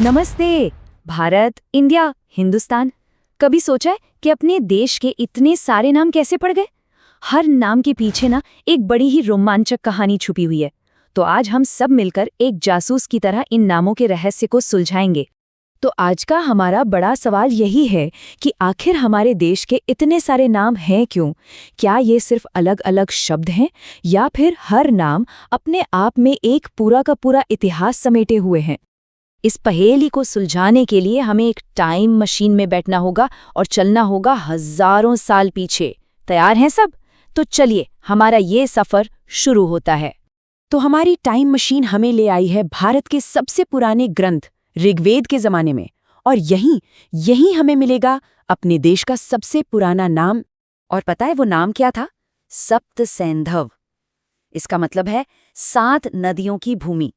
नमस्ते। भारत, इंडिया, हिंदुस्तान। कभी सोचा है कि अपने देश के इतने सारे नाम कैसे पड़ गए? हर नाम के पीछे ना एक बड़ी ही रोमांचक कहानी छुपी हुई है। तो आज हम सब मिलकर एक जासूस की तरह इन नामों के रहस्य को सुलझाएंगे। तो आज का हमारा बड़ा सवाल यही है कि आखिर हमारे देश के इतने सारे नाम हैं क्यों? क्या ये सिर्फ अलग-अलग शब्द हैं या फिर हर नाम अपने आप में एक पूरा का पूरा इतिहास समेटे हुए हैं? इस पहेली को सुलझाने के लिए हमें एक टाइम मशीन में बैठना होगा और चलना होगा हजारों साल पीछे। तैयार हैं सब? तो चलिए हमारा ये सफर शुरू होता है। तो हमारी टाइम मशीन हमें ले आई है भारत के सबसे पुराने ग्रंथ ऋग्वेद के जमाने में, और यहीं हमें मिलेगा अपने देश का सबसे पुराना नाम। और पता है वो नाम क्या था? सप्त सैंधव। इसका मतलब है 7 नदियों की भूमि।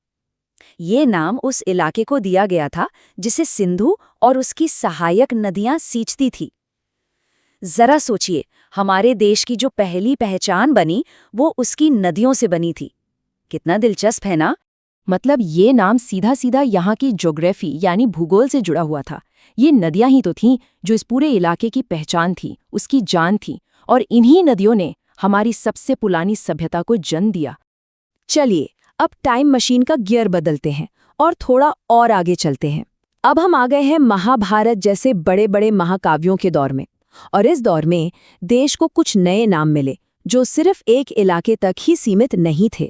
ये नाम उस इलाके को दिया गया था जिसे सिंधु और उसकी सहायक नदियां सींचती थी। जरा सोचिए, हमारे देश की जो पहली पहचान बनी वो उसकी नदियों से बनी थी। कितना दिलचस्प है ना? मतलब ये नाम सीधा सीधा यहाँ की ज्योग्राफी यानी भूगोल से जुड़ा हुआ था। ये नदियां ही तो थीं जो इस पूरे इलाके की पहचान थी, उसकी जान थी, और इन्हीं नदियों ने हमारी सबसे पुरानी सभ्यता को जन्म दिया। चलिए अब टाइम मशीन का गियर बदलते हैं और थोड़ा और आगे चलते हैं। अब हम आ गए हैं महाभारत जैसे बड़े बड़े महाकाव्यों के दौर में, और इस दौर में देश को कुछ नए नाम मिले जो सिर्फ एक इलाके तक ही सीमित नहीं थे।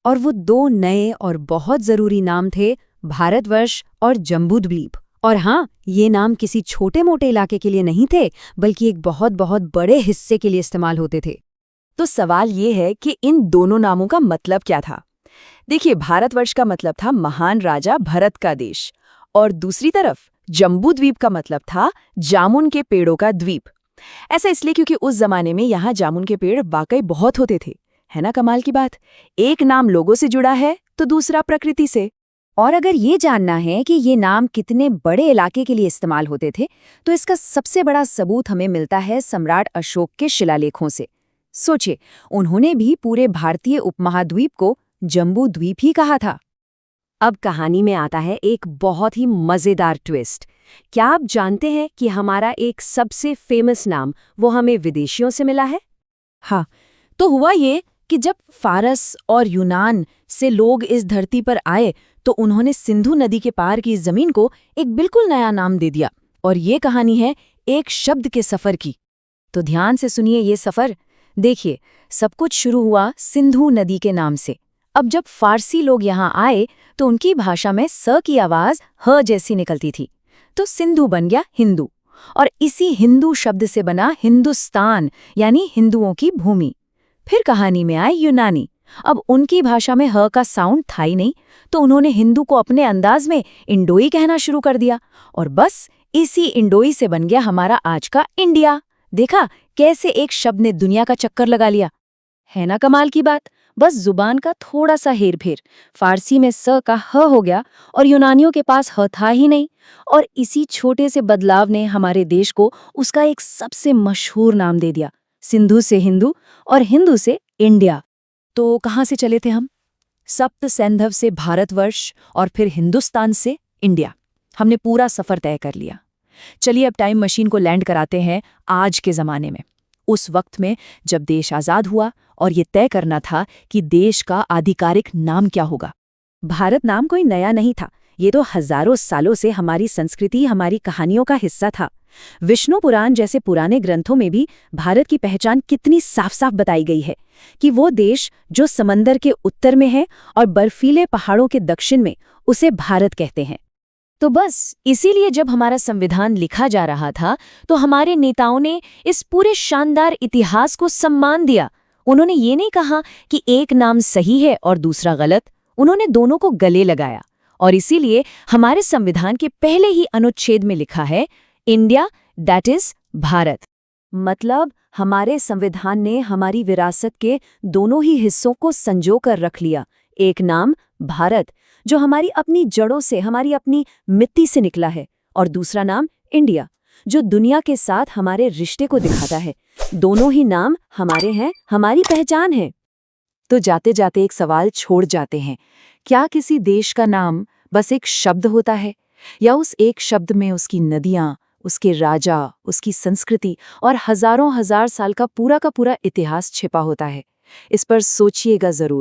और वो 2 नए और बहुत जरूरी नाम थे भारतवर्ष और जम्बूद्वीप। और हाँ, ये नाम किसी छोटे मोटे इलाके के लिए नहीं थे, बल्कि एक बहुत बहुत बड़े हिस्से के लिए इस्तेमाल होते थे। तो सवाल ये है कि इन दोनों नामों का मतलब क्या था? देखिए, भारतवर्ष का मतलब था महान राजा भरत का देश, और दूसरी तरफ जम्बूद्वीप का मतलब था जामुन के पेड़ों का द्वीप। ऐसा इसलिए क्योंकि उस जमाने में यहाँ जामुन के पेड़ वाकई बहुत होते थे। है ना कमाल की बात? एक नाम लोगों से जुड़ा है तो दूसरा प्रकृति से। और अगर ये जानना है कि ये नाम कितने बड़े इलाके के लिए इस्तेमाल होते थे, तो इसका सबसे बड़ा सबूत हमें मिलता है सम्राट अशोक के शिलालेखों से। सोचिए, उन्होंने भी पूरे भारतीय उपमहाद्वीप को जम्बूद्वीप ही कहा था। अब कहानी में आता है एक बहुत ही मजेदार ट्विस्ट। क्या आप जानते हैं कि हमारा एक सबसे फेमस नाम वो हमें विदेशियों से मिला है? हाँ, तो हुआ ये कि जब फारस और यूनान से लोग इस धरती पर आए तो उन्होंने सिंधु नदी के पार की इस जमीन को एक बिल्कुल नया नाम दे दिया। और ये कहानी है एक शब्द के सफर की। तो ध्यान से सुनिए ये सफर। देखिए, सब कुछ शुरू हुआ सिंधु नदी के नाम से। अब जब फारसी लोग यहाँ आए तो उनकी भाषा में स की आवाज ह जैसी निकलती थी, तो सिंधु बन गया हिंदू, और इसी हिंदू शब्द से बना हिंदुस्तान यानी हिंदुओं की भूमि। फिर कहानी में आए यूनानी। अब उनकी भाषा में ह का साउंड था ही नहीं, तो उन्होंने हिंदू को अपने अंदाज में इंडोई कहना शुरू कर दिया, और बस इसी इंडोई से बन गया हमारा आज का इंडिया। देखा कैसे एक शब्द ने दुनिया का चक्कर लगा लिया? है ना कमाल की बात? बस जुबान का थोड़ा सा हेरफेर, फारसी में स का ह हो गया और यूनानियों के पास ह था ही नहीं, और इसी छोटे से बदलाव ने हमारे देश को उसका एक सबसे मशहूर नाम दे दिया। सिंधु से हिंदू और हिंदू से इंडिया। तो कहाँ से चले थे हम? सप्त सैंधव से भारतवर्ष और फिर हिंदुस्तान से इंडिया। हमने पूरा सफर तय कर लिया। चलिए अब टाइम मशीन को लैंड कराते हैं आज के ज़माने में, उस वक्त में जब देश आज़ाद हुआ और ये तय करना था कि देश का आधिकारिक नाम क्या होगा। भारत नाम कोई नया नहीं था, ये तो हजारों सालों से हमारी संस्कृति, हमारी कहानियों का हिस्सा था। विष्णु पुराण जैसे पुराने ग्रंथों में भी भारत की पहचान कितनी साफ साफ बताई गई है कि वो देश जो समंदर के उत्तर में है और बर्फीले पहाड़ों के दक्षिण में, उसे भारत कहते हैं। तो बस इसीलिए जब हमारा संविधान लिखा जा रहा था तो हमारे नेताओं ने इस पूरे शानदार इतिहास को सम्मान दिया। उन्होंने ये नहीं कहा कि एक नाम सही है और दूसरा गलत, उन्होंने दोनों को गले लगाया। और इसीलिए हमारे संविधान के पहले ही अनुच्छेद में लिखा है इंडिया, दैट इज भारत। मतलब हमारे संविधान ने हमारी विरासत के दोनों ही हिस्सों को संजो कर रख लिया। एक नाम भारत जो हमारी अपनी जड़ों से, हमारी अपनी मिट्टी से निकला है, और दूसरा नाम इंडिया जो दुनिया के साथ हमारे रिश्ते को दिखाता है। दोनों ही नाम हमारे हैं, हमारी पहचान है। तो जाते जाते एक सवाल छोड़ जाते हैं, क्या किसी देश का नाम बस एक शब्द होता है या उस एक शब्द में उसकी नदियाँ, उसके राजा, उसकी संस्कृति और हजारों हजार साल का पूरा इतिहास छिपा होता है? इस पर सोचिएगा जरूर।